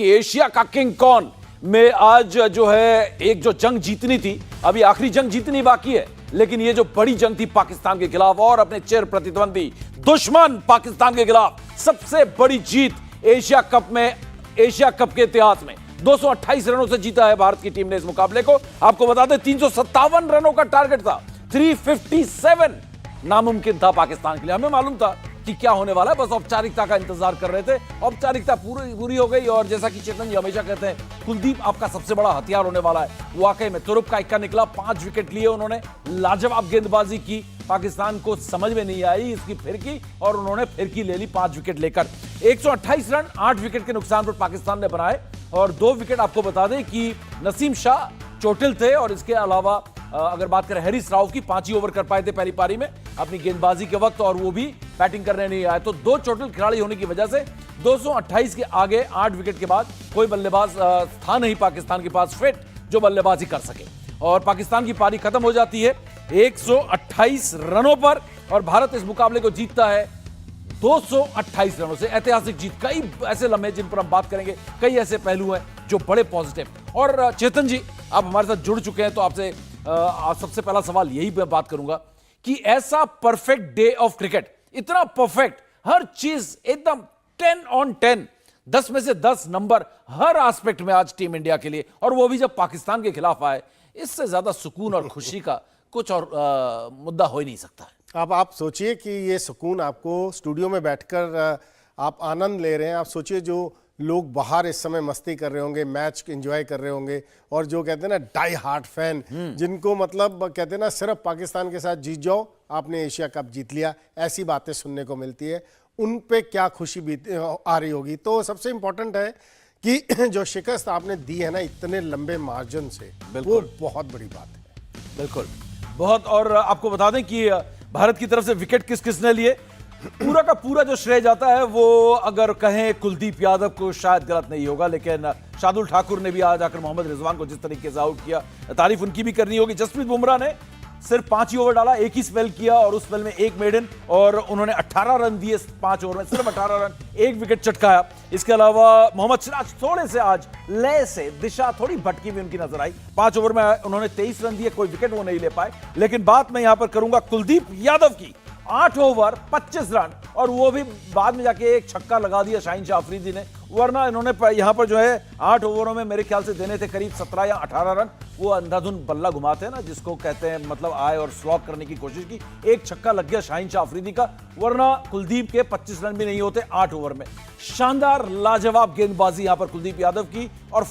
कि एशिया का किंग कौन में आज जो है एक जो जंग जीतनी थी, अभी आखिरी जंग जीतनी बाकी है, लेकिन ये जो बड़ी जंग थी पाकिस्तान के खिलाफ और अपने चिर प्रतिद्वंदी दुश्मन पाकिस्तान के खिलाफ सबसे बड़ी जीत एशिया कप में, एशिया कप के इतिहास में 228 रनों से जीता है भारत की टीम ने इस मुकाबले को। आपको बता दें 357 रनों का टारगेट था, 357 नामुमकिन था पाकिस्तान के लिए। हमें मालूम था कि क्या होने वाला है, बस औपचारिकता का इंतजार कर रहे थे। औपचारिकता पूरी हो गई और जैसा कि चेतन जी हमेशा कहते हैं, कुलदीप आपका सबसे बड़ा हथियार होने वाला है। वाकई में तुरुप का इक्का निकला, 5 विकेट लिए उन्होंने, लाजवाब गेंदबाजी की, पाकिस्तान को समझ में नहीं आई इसकी फिरकी और उन्होंने फिरकी ले ली 5 विकेट लेकर। 128 रन 8 विकेट के नुकसान पर पाकिस्तान ने बनाए और 2 विकेट आपको बता दें कि नसीम शाह चोटिल थे और इसके अलावा अगर बात करें हैरिस राउफ की, 5 ही ओवर कर पाए थे पहली पारी में अपनी गेंदबाजी के वक्त और वो भी बैटिंग करने नहीं आए। तो 2 चोटिल खिलाड़ी होने की वजह से 228 के आगे 8 विकेट के बाद कोई बल्लेबाज था नहीं पाकिस्तान के पास फिट जो बल्लेबाजी कर सके और पाकिस्तान की पारी खत्म हो जाती है 128 रनों पर और भारत इस मुकाबले को जीतता है 228 रनों से। ऐतिहासिक जीत। कई ऐसे लम्हे जिन पर हम बात करेंगे, कई ऐसे पहलू हैं जो बड़े पॉजिटिव। और चेतन जी आप हमारे साथ जुड़ चुके हैं तो आपसे सबसे पहला सवाल यही मैं बात करूंगा कि ऐसा परफेक्ट डे ऑफ क्रिकेट, इतना परफेक्ट, हर चीज एकदम 10 on 10, 10 में से 10 नंबर हर एस्पेक्ट में आज टीम इंडिया के लिए, और वो भी जब पाकिस्तान के खिलाफ आए, इससे ज्यादा सुकून और खुशी का कुछ और मुद्दा हो ही नहीं सकता है। अब आप सोचिए कि ये सुकून आपको स्टूडियो में बैठकर आप आनंद ले रहे हैं। आप सोचिए जो लोग बाहर इस समय मस्ती कर रहे होंगे, मैच एंजॉय कर रहे होंगे, और जो कहते हैं ना डाई हार्ट फैन, जिनको मतलब कहते हैं ना सिर्फ पाकिस्तान के साथ जीत जाओ आपने एशिया कप जीत लिया, ऐसी बातें सुनने को मिलती है, उन पे क्या खुशी आ रही होगी। तो सबसे इम्पोर्टेंट है कि जो शिकस्त आपने दी है ना इतने लंबे मार्जिन से, वो बहुत बड़ी बात है। बिल्कुल, बहुत। और आपको बता दें कि भारत की तरफ से विकेट किस किसने लिए, पूरा का पूरा जो श्रेय जाता है वो अगर कहें कुलदीप यादव को, शायद गलत नहीं होगा, लेकिन शार्दुल ठाकुर ने भी आज आकर मोहम्मद रिजवान को जिस तरीके से आउट किया, तारीफ उनकी भी करनी होगी। जसप्रीत बुमराह ने सिर्फ 5 ही ओवर डाला, एक ही स्पेल किया और उस स्पेल में 1 मेडन और उन्होंने 18 रन दिए 5 ओवर में, सिर्फ 18 रन, 1 विकेट चटकाया। इसके अलावा मोहम्मद सिराज थोड़े से आज लय से दिशा थोड़ी भटकी हुई उनकी नजर आई, 5 ओवर में उन्होंने 23 रन दिए, कोई विकेट वो नहीं ले पाए। लेकिन बात मैं यहां पर करूंगा कुलदीप यादव की, 8 ओवर 25 रन और वो भी बाद में जाके एक छक्का लगा दिया शाहीन शाह अफरीदी ने, वरना इन्होंने यहां पर जो है 8 ओवरों में मेरे ख्याल से देने थे करीब 17 या 18 रन। वो अंधाधुन बल्ला घुमाते हैं ना जिसको कहते हैं, मतलब आए और स्लॉक करने की कोशिश की, एक छक्का लग गया शाहीन शाह अफरीदी का, वरना कुलदीप के 25 रन भी नहीं होते 8 ओवर में। शानदार लाजवाब गेंदबाजी यहां पर कुलदीप यादव की और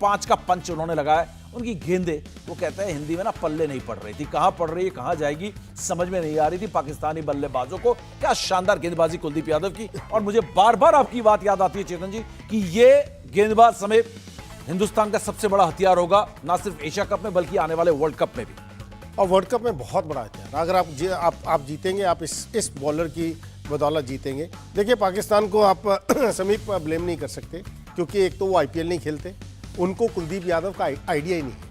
5 का पंच उन्होंने लगाया। उनकी गेंदें, वो कहते हैं हिंदी में ना, पल्ले नहीं पड़ रही थी, कहां पड़ रही है कहां जाएगी समझ में नहीं आ रही थी पाकिस्तानी बल्लेबाजों को। क्या शानदार गेंदबाजी कुलदीप यादव की। और मुझे बार बार आपकी बात याद आती है चेतन जी कि ये गेंदबाज समेत हिंदुस्तान का सबसे बड़ा हथियार होगा, ना सिर्फ एशिया कप में बल्कि आने वाले वर्ल्ड कप में भी। और वर्ल्ड कप में बहुत बड़ा हथियार, अगर आप जीतेंगे, आप इस बॉलर की बदौलत जीतेंगे। देखिए पाकिस्तान को आप समीप ब्लेम नहीं कर सकते, क्योंकि एक तो वो IPL नहीं खेलते, उनको कुलदीप यादव का आइडिया ही नहीं है।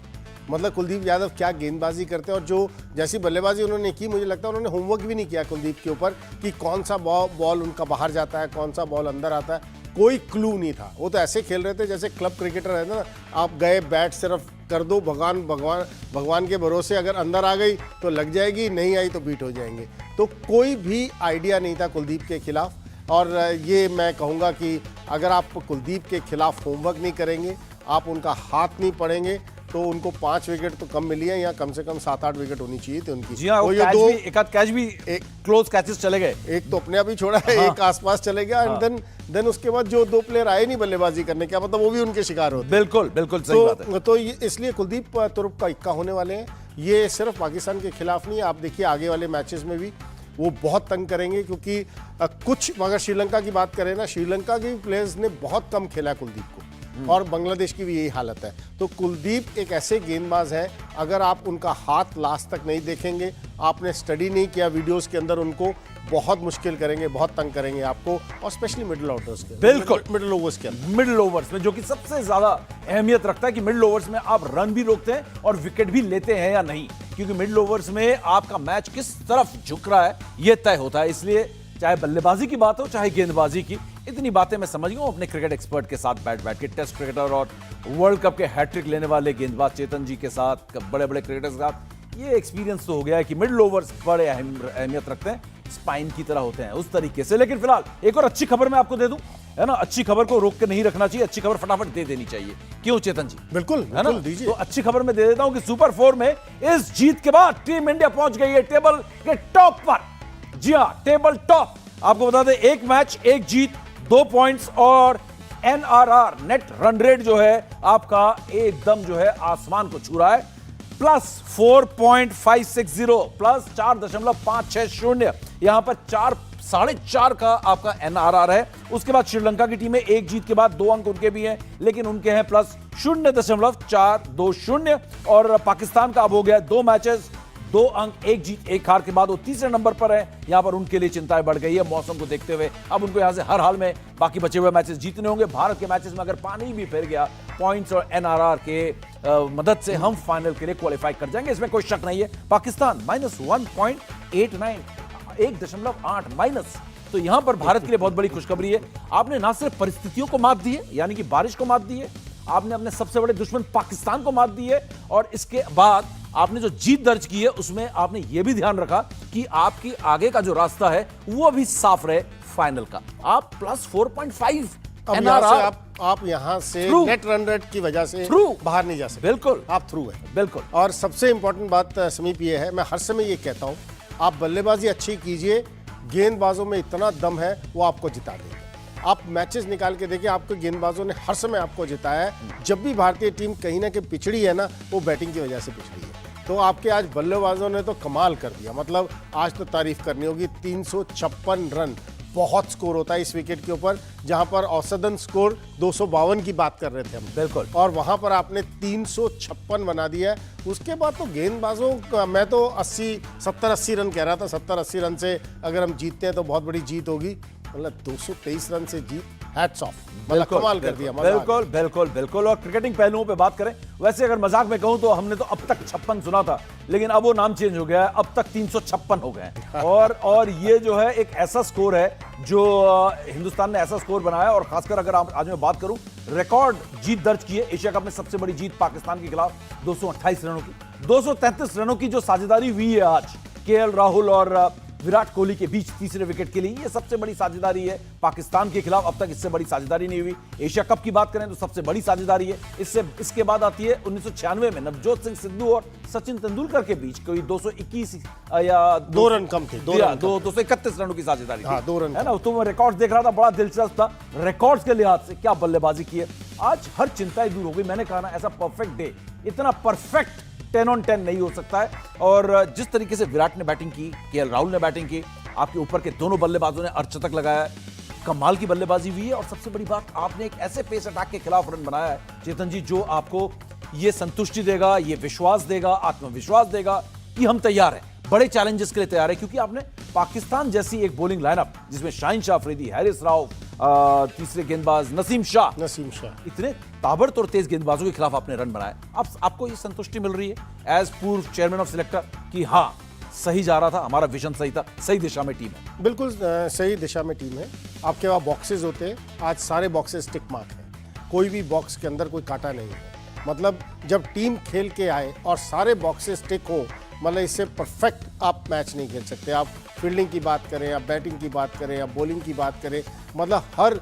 मतलब कुलदीप यादव क्या गेंदबाजी करते हैं, और जो जैसी बल्लेबाजी उन्होंने की, मुझे लगता है उन्होंने होमवर्क भी नहीं किया कुलदीप के ऊपर कि कौन सा बॉल उनका बाहर जाता है, कौन सा बॉल अंदर आता है, कोई क्लू नहीं था। वो तो ऐसे खेल रहे थे जैसे क्लब क्रिकेटर है ना, आप गए बैट सिर्फ कर दो, भगवान के भरोसे, अगर अंदर आ गई तो लग जाएगी, नहीं आई तो बीट हो जाएंगे। तो कोई भी आइडिया नहीं था कुलदीप के खिलाफ। और ये मैं कहूँगा कि अगर आप कुलदीप के खिलाफ होमवर्क नहीं करेंगे, आप उनका हाथ नहीं पढ़ेंगे, तो उनको 5 विकेट तो कम मिली है, या कम से कम 7-8 विकेट होनी चाहिए थी उनकी। जी हाँ, वो ये 2 एक आध कैच भी, एक क्लोज कैचेस चले गए, एक तो अपने आप ही छोड़ा है, एक आसपास चले गया, एंड देन उसके बाद जो 2 प्लेयर आए नहीं बल्लेबाजी करने, क्या मतलब वो भी उनके शिकार होते। बिल्कुल बिल्कुल सही बात है। तो इसलिए कुलदीप तुरुप का इक्का होने वाले हैं। ये सिर्फ पाकिस्तान के खिलाफ नहीं है, आप देखिए आगे वाले मैचेस में भी वो बहुत तंग करेंगे, क्योंकि कुछ, अगर श्रीलंका की बात करें ना, श्रीलंका के प्लेयर्स ने बहुत कम खेला कुलदीप को, और बांग्लादेश की भी यही हालत है। तो कुलदीप एक ऐसे गेंदबाज है, अगर आप उनका हाथ लास्ट तक नहीं देखेंगे, आपने स्टडी नहीं किया वीडियोस के अंदर, उनको बहुत मुश्किल करेंगे, बहुत तंग करेंगे आपको, और स्पेशली मिडिल ऑर्डर्स के, बिल्कुल मिडिल ओवर्स के अंदर, मिडिल ओवर्स में, जो कि सबसे ज्यादा अहमियत रखता है कि मिडिल ओवर्स में आप रन भी रोकते हैं और विकेट भी लेते हैं या नहीं, क्योंकि मिडिल ओवर्स में आपका मैच किस तरफ झुक रहा है यह तय होता है। इसलिए चाहे बल्लेबाजी की बात हो चाहे गेंदबाजी की, इतनी बातें मैं समझ गया हूं अपने क्रिकेट एक्सपर्ट के साथ बैठ के, टेस्ट क्रिकेटर और वर्ल्ड कप के हैट्रिक लेने वाले गेंदबाज चेतन जी के साथ, बड़े बड़े क्रिकेटर्स के साथ ये एक्सपीरियंस तो हो गया है कि मिडिल ओवर्स बड़े अहमियत रखते हैं, स्पाइन की तरह होते हैं उस तरीके से। लेकिन फिलहाल एक और अच्छी खबर मैं आपको दे दूं, है ना, अच्छी खबर को रोक के नहीं रखना चाहिए, अच्छी खबर फटाफट दे देनी चाहिए। क्यों चेतन जी? बिल्कुल है ना, दीजिए। तो अच्छी खबर मैं दे देता हूं कि सुपर 4 में इस जीत के बाद टीम इंडिया पहुंच गई है टेबल के टॉप पर। जी हां, टेबल टॉप। आपको बता दें, एक मैच एक जीत, 2 पॉइंट्स और एनआरआर नेट रन रेट जो है आपका एकदम जो है आसमान को छू रहा है, प्लस 4.560 प्लस 4.560। यहां पर 4.5 का आपका एनआरआर है। उसके बाद श्रीलंका की टीम है, एक जीत के बाद 2 अंक उनके भी हैं, लेकिन उनके हैं प्लस 0.420। और पाकिस्तान का अब हो गया 2 मैचेस 2 अंक, 1 जीत 1 हार के बाद वो तीसरे नंबर पर है। यहां पर उनके लिए चिंताएं बढ़ गई है मौसम को देखते हुए। अब उनको यहां से हर हाल में बाकी बचे हुए मैचेस जीतने होंगे। भारत के मैचेस में अगर पानी भी फिर गया, पॉइंट्स और एनआरआर के मदद से हम फाइनल के लिए क्वालिफाई कर जाएंगे, इसमें कोई शक नहीं है। पाकिस्तान -1.89, 1.8 माइनस। तो यहां पर भारत के लिए बहुत बड़ी खुशखबरी है। आपने ना सिर्फ परिस्थितियों को मात दी है, यानी कि बारिश को मात दी है, आपने अपने सबसे बड़े दुश्मन पाकिस्तान को मात दी है, और इसके बाद आपने जो जीत दर्ज की है उसमें आपने यह भी ध्यान रखा कि आपकी आगे का जो रास्ता है वो भी साफ रहे फाइनल का। आप प्लस 4.5 एनआरआर, आप यहां से नेट रन रेट की वजह से बाहर नहीं जा सकते। बिल्कुल, आप थ्रू है। बिल्कुल। और सबसे इंपॉर्टेंट बात समीप ये है, मैं हर समय ये कहता हूं, आप बल्लेबाजी अच्छी कीजिए, गेंदबाजों में इतना दम है वो आपको जिता देंगे। आप मैचेस निकाल के देखिए, आपके गेंदबाजों ने हर समय आपको जिताया है। जब भी भारतीय टीम कहीं ना कहीं पिछड़ी है ना, वो बैटिंग की वजह से पिछड़ी है। तो आपके आज बल्लेबाजों ने तो कमाल कर दिया, मतलब आज तो तारीफ करनी होगी। 356 रन बहुत स्कोर होता है इस विकेट के ऊपर, जहां पर औसतन स्कोर 252 की बात कर रहे थे हम। बिल्कुल। और वहां पर आपने 356 बना दिया है। उसके बाद तो गेंदबाजों का, मैं तो 70-80 रन कह रहा था, 70-80 रन से अगर हम जीतते हैं तो बहुत बड़ी जीत होगी। मतलब 223 रन से जीत, हैट्स ऑफ, मतलब कमाल कर दिया। बिल्कुल बिल्कुल बिल्कुल। और क्रिकेटिंग पहलुओं पे बात करें, वैसे अगर मजाक में कहूं तो हमने तो अब तक 56 सुना था, लेकिन अब वो नाम चेंज हो गया है, अब तक 356 हो गए हैं। और ये जो है एक ऐसा स्कोर है जो हिंदुस्तान ने ऐसा स्कोर बनाया है। और खासकर अगर आज मैं बात करूं, रिकॉर्ड जीत दर्ज की है एशिया कप में, सबसे बड़ी जीत पाकिस्तान के खिलाफ 228 रनों की, 233 रनों की जो साझेदारी हुई है आज केएल राहुल और विराट कोहली के बीच तीसरे विकेट के लिए, ये सबसे बड़ी साझेदारी है पाकिस्तान के खिलाफ। अब तक इससे बड़ी साझेदारी नहीं हुई। एशिया कप की बात करें तो सबसे बड़ी साझेदारी है। इसके बाद आती है 1996 में नवजोत सिंह सिद्धू और सचिन तेंदुलकर के बीच कोई 221 या 2 रन कम थे, 231 रनों की साझेदारी हाँ, 2 रन है ना। तो मैं रिकॉर्ड देख रहा था, बड़ा दिलचस्प था। रिकॉर्ड्स के लिहाज से क्या बल्लेबाजी की है आज, हर चिंताएं दूर हो गई। मैंने कहा ना, ऐसा परफेक्ट डे, इतना परफेक्ट 10 on 10 नहीं हो सकता है। और जिस तरीके से विराट ने बैटिंग की, केएल राहुल ने बैटिंग की, आपके ऊपर के दोनों बल्लेबाजों ने अर्धशतक लगाया, कमाल की बल्लेबाजी हुई है। और सबसे बड़ी बात, आपने एक ऐसे पेस अटैक के खिलाफ रन बनाया है चेतन जी, जो आपको ये संतुष्टि देगा, ये विश्वास देगा, आत्मविश्वास देगा कि हम तैयार हैं, बड़े चैलेंजेस के लिए तैयार है। क्योंकि आपने पाकिस्तान जैसी एक बॉलिंग लाइनअप जिसमें शाहीन शाह अफरीदी, हैरिस राव, तीसरे गेंदबाज नसीम शाह, इतने ताबड़तोड़ तेज गेंदबाजों के खिलाफ आपने रन बनाए। अब आपको ये संतुष्टि मिल रही है एज पूर्व चेयरमैन ऑफ सिलेक्टर कि हाँ, सही जा रहा था, हमारा विजन सही था, सही दिशा में टीम है। बिल्कुल सही दिशा में टीम है। आपके वहाँ बॉक्सेस होते हैं, आज सारे बॉक्सेस टिक मार्क हैं, कोई भी बॉक्स के अंदर कोई कांटा नहीं है। मतलब जब टीम खेल के आए और सारे बॉक्सेस टिक हो, मतलब इससे परफेक्ट आप मैच नहीं खेल सकते। आप फील्डिंग की बात करें या बैटिंग की बात करें या बॉलिंग की बात करें, मतलब हर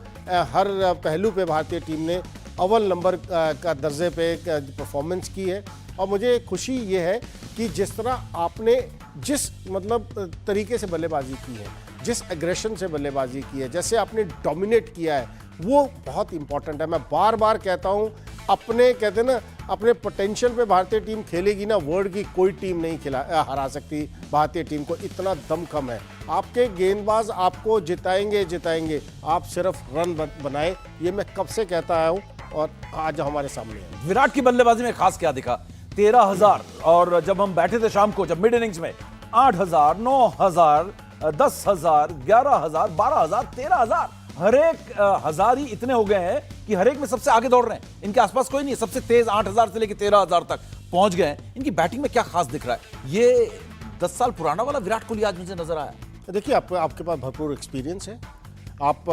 पहलू पे भारतीय टीम ने अव्वल नंबर का दर्जे पे परफॉर्मेंस की है। और मुझे खुशी ये है कि जिस तरह आपने जिस मतलब तरीके से बल्लेबाजी की है, जिस एग्रेशन से बल्लेबाजी की है, जैसे आपने डोमिनेट किया है, वो बहुत इंपॉर्टेंट है। मैं बार बार कहता हूँ, अपने कहते हैं ना, अपने पोटेंशियल पे भारतीय टीम खेलेगी ना, वर्ल्ड की कोई टीम नहीं हरा सकती भारतीय टीम को, इतना दम कम है। आपके गेंदबाज आपको जिताएंगे, आप सिर्फ रन बनाएं, ये मैं कब से कहता आया हूँ और आज हमारे सामने है। विराट की बल्लेबाजी में खास क्या दिखा, 13,000, और जब हम बैठे थे शाम को, जब मिड इनिंग्स में 8,000, 9,000, 10,000, 11,000, 12,000, 13,000, हर एक हजार ही इतने हो गए हैं कि हर एक में सबसे आगे दौड़ रहे हैं। इनके आसपास कोई नहीं है, सबसे तेज 8,000 से लेकर 13,000 तक पहुंच गए हैं। इनकी बैटिंग में क्या खास दिख रहा है? ये 10 साल पुराना वाला विराट कोहली आज मुझे नजर आया। देखिए, आपके पास भरपूर एक्सपीरियंस है। आप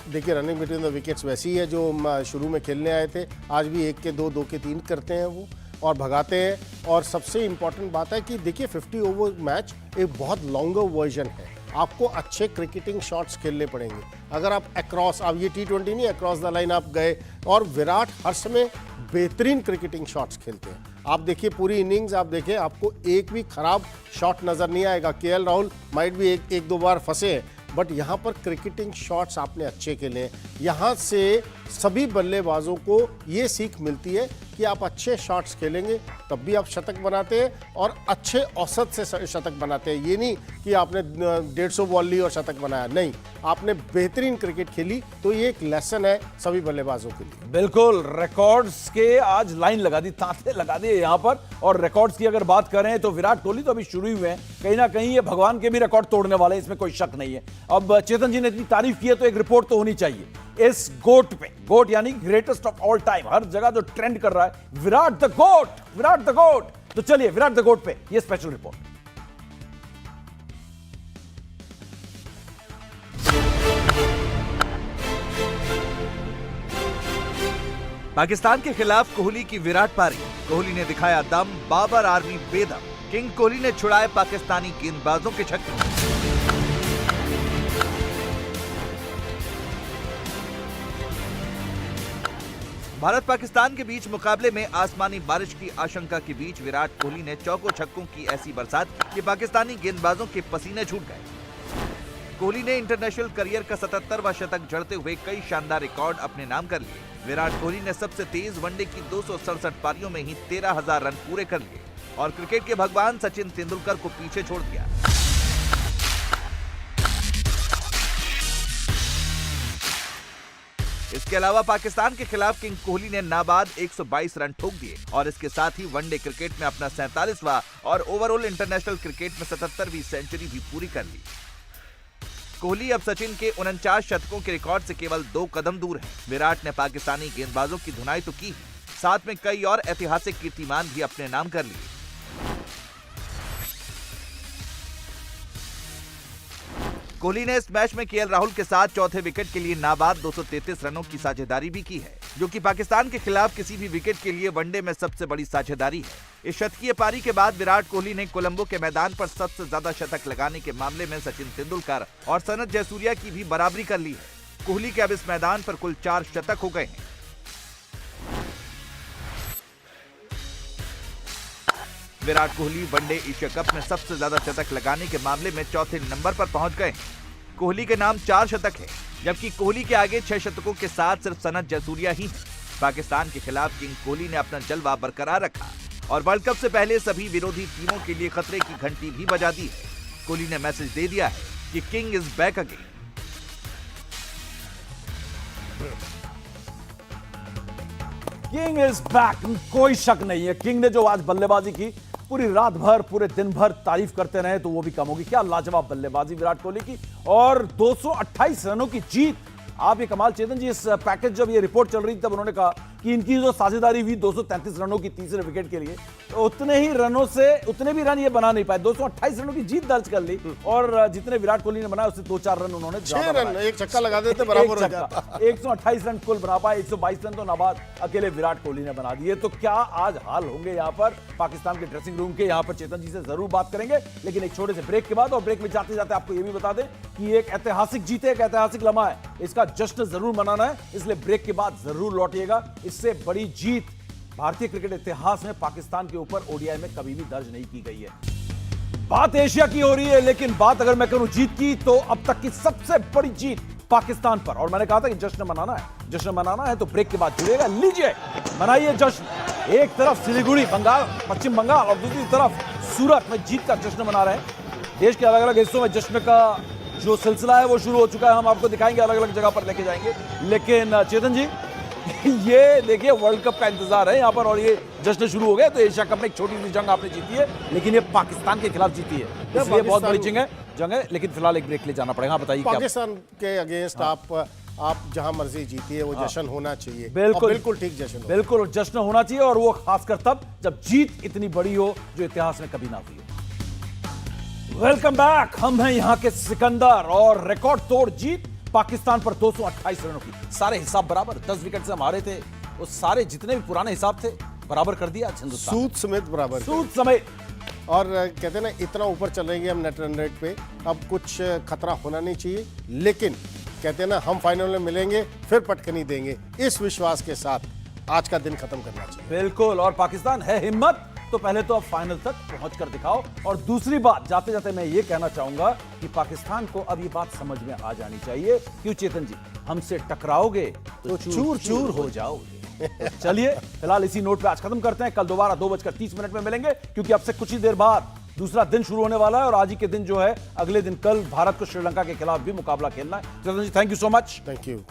देखिए रनिंग बिटवीन द विकेट्स वैसी है जो शुरू में खेलने आए थे, आज भी 1 के 2, 2 के 3 करते हैं वो और भगाते हैं। और सबसे इम्पॉर्टेंट बात है कि देखिए 50 ओवर मैच एक बहुत लॉन्गर वर्जन है, आपको अच्छे क्रिकेटिंग शॉट्स खेलने पड़ेंगे। अगर आप अक्रॉस, आप ये T20 नहीं, अक्रॉस द लाइन आप गए, और विराट हर समय बेहतरीन क्रिकेटिंग शॉट्स खेलते हैं। आप देखिए पूरी इनिंग्स, आप देखिए आपको एक भी खराब शॉट नज़र नहीं आएगा। KL राहुल माइट भी एक दो बार फंसे हैं, बट यहाँ पर क्रिकेटिंग शॉट्स आपने अच्छे खेले हैं। यहाँ से सभी बल्लेबाजों को ये सीख मिलती है कि आप अच्छे शॉट्स खेलेंगे तब भी आप शतक बनाते हैं, और अच्छे औसत से शतक बनाते हैं। ये नहीं कि आपने 150 बॉल ली और शतक बनाया, नहीं, आपने बेहतरीन क्रिकेट खेली। तो ये एक लेसन है सभी बल्लेबाजों के लिए। बिल्कुल, रिकॉर्ड्स के आज लाइन लगा दी, तांते लगा दिए यहां पर। और रिकॉर्ड्स की अगर बात करें तो विराट कोहली तो अभी शुरू ही हुए हैं, कहीं ना कहीं ये भगवान के भी रिकॉर्ड तोड़ने वाले, इसमें कोई शक नहीं है। अब चेतन जी ने इतनी तारीफ की है तो एक रिपोर्ट तो होनी चाहिए इस गोट पे। गोट यानी ग्रेटेस्ट ऑफ ऑल टाइम, हर जगह जो ट्रेंड कर रहा है, Virat the goat, Virat the goat. तो चलिए विराट द गोट पे ये स्पेशल रिपोर्ट। पाकिस्तान के खिलाफ कोहली की विराट पारी। कोहली ने दिखाया दम, बाबर आर्मी बेदम। किंग कोहली ने छुड़ाए पाकिस्तानी गेंदबाजों के छक्के। भारत पाकिस्तान के बीच मुकाबले में आसमानी बारिश की आशंका के बीच विराट कोहली ने चौकों छक्कों की ऐसी बरसात की कि पाकिस्तानी गेंदबाजों के पसीने छूट गए। कोहली ने इंटरनेशनल करियर का 77वां शतक जड़ते हुए कई शानदार रिकॉर्ड अपने नाम कर लिए। विराट कोहली ने सबसे तेज वनडे की 267 पारियों में ही 13,000 रन पूरे कर लिए और क्रिकेट के भगवान सचिन तेंदुलकर को पीछे छोड़ दिया। इसके अलावा पाकिस्तान के खिलाफ किंग कोहली ने नाबाद 122 रन ठोक दिए और इसके साथ ही वनडे क्रिकेट में अपना 47वां और ओवरऑल इंटरनेशनल क्रिकेट में 77वीं सेंचुरी भी पूरी कर ली। कोहली अब सचिन के 49 शतकों के रिकॉर्ड से केवल 2 कदम दूर है। विराट ने पाकिस्तानी गेंदबाजों की धुनाई तो की, साथ में कई और ऐतिहासिक कीर्तिमान भी अपने नाम कर लिए। कोहली ने इस मैच में KL राहुल के साथ चौथे विकेट के लिए नाबाद 233 रनों की साझेदारी भी की है, जो कि पाकिस्तान के खिलाफ किसी भी विकेट के लिए वनडे में सबसे बड़ी साझेदारी है। इस शतकीय पारी के बाद विराट कोहली ने कोलंबो के मैदान पर सबसे ज्यादा शतक लगाने के मामले में सचिन तेंदुलकर और सनत जयसूर्या की भी बराबरी कर ली है। कोहली के अब इस मैदान पर कुल 4 शतक हो गए हैं। Virat Kohli one day Asia cup में सबसे ज्यादा शतक लगाने के मामले में चौथे नंबर पर पहुंच गए हैं। कोहली के नाम 4 शतक है, जबकि कोहली के आगे 6 शतकों के साथ सिर्फ सनत जयसूर्या ही है। पाकिस्तान के खिलाफ किंग कोहली ने अपना जलवा बरकरार रखा और वर्ल्ड कप से पहले सभी विरोधी टीमों के लिए खतरे की घंटी भी बजा दी है। कोहली ने मैसेज दे दिया है कि king is back again. King is back, कोई शक नहीं है। किंग ने जो आज बल्लेबाजी की, पूरी रात भर पूरे दिन भर तारीफ करते रहे तो वो भी कम होगी। क्या लाजवाब बल्लेबाजी विराट कोहली की, और 228 रनों की जीत। आप ये कमाल, चेतन जी, इस पैकेज जब ये रिपोर्ट चल रही थी तब उन्होंने कहा कि इनकी जो साझेदारी हुई 233 रनों की तीसरे विकेट के लिए, तो उतने ही रनों से उतने भी रन ये बना नहीं पाए। 228 रनों की जीत दर्ज कर ली और जितने विराट कोहली ने बनाए उससे 2-4 रन उन्होंने 6 रन, एक छक्का लगा देते बराबर हो जाता। 128 रन कुल बना पाए, 122 रन तो नाबाद अकेले विराट कोहली ने बना दिए। तो क्या आज हाल होंगे यहाँ पर पाकिस्तान के ड्रेसिंग रूम के? यहाँ पर चेतन जी से जरूर बात करेंगे, लेकिन एक छोटे से ब्रेक के बाद। और ब्रेक में जाते जाते आपको ये भी बता दें कि एक ऐतिहासिक जीत है, एक ऐतिहासिक लम्हा है, इसका जश्न जरूर मनाना है, इसलिए ब्रेक के बाद जरूर लौटिएगा। इससे बड़ी जीत भारतीय क्रिकेट इतिहास में पाकिस्तान के ऊपर ओडीआई में कभी भी दर्ज नहीं की गई है। बात एशिया की हो रही है, लेकिन बात अगर मैं करूं जीत की, तो अब तक की सबसे बड़ी जीत पाकिस्तान पर। और मैंने कहा था कि जश्न मनाना है, जश्न मनाना है तो ब्रेक के बाद जुड़ेगा। लीजिए मनाइए जश्न। एक तरफ सिलीगुड़ी बंगाल, पश्चिम बंगाल, और दूसरी तरफ सूरत में जीत का जश्न मना रहे हैं। देश के अलग अलग हिस्सों में जश्न का जो सिलसिला है वो शुरू हो चुका है। हम आपको दिखाएंगे, अलग अलग जगह पर लेके जाएंगे। लेकिन चेतन जी, ये देखिए वर्ल्ड कप का इंतजार है यहाँ पर, और ये जश्न शुरू हो गया। तो एशिया कप में एक छोटी सी जंग आपने जीती है, लेकिन ये पाकिस्तान के खिलाफ जीती है, इसलिए बहुत बड़ी जंग है। लेकिन फिलहाल एक ब्रेक ले जाना पड़ेगा। बताइए पाकिस्तान के अगेंस्ट आप जहां मर्जी जीतिए, वो जश्न होना चाहिए। बिल्कुल बिल्कुल ठीक जश्न, बिल्कुल जश्न होना चाहिए, और वो खासकर तब जब जीत इतनी बड़ी हो जो इतिहास में कभी ना हुई हो। Welcome back. हम हैं यहाँ के सिकंदर, और रिकॉर्ड तोड़ जीत पाकिस्तान पर 228 रनों की, सारे हिसाब बराबर, 10 विकेट से हम हारे थे, वो सारे जितने भी पुराने हिसाब थे बराबर कर दिया आज हिंदुस्तान, सूद समेत बराबर कर। सूद समेत। और कहते हैं ना, इतना ऊपर चल रहे हैं हम नेट रन रेट पे, अब कुछ खतरा होना नहीं चाहिए, लेकिन कहते हैं ना, हम फाइनल में मिलेंगे फिर पटकनी देंगे, इस विश्वास के साथ आज का दिन खत्म करना चाहिए। बिल्कुल, और पाकिस्तान है हिम्मत तो पहले तो अब फाइनल तक पहुंच कर दिखाओ। और दूसरी बात, जाते जाते मैं ये कहना चाहूंगा कि पाकिस्तान को अब ये बात समझ में आ जानी चाहिए, क्यों चेतन जी, हमसे टकराओगे तो चूर चूर हो जाओगे। तो चलिए फिलहाल इसी नोट पे आज खत्म करते हैं, कल दोबारा 2:30 में मिलेंगे, क्योंकि अब से कुछ ही देर बाद दूसरा दिन शुरू होने वाला है, और आज ही के दिन जो है, अगले दिन कल भारत को श्रीलंका के खिलाफ भी मुकाबला खेलना है। Chetan ji, thank you so much. Thank you.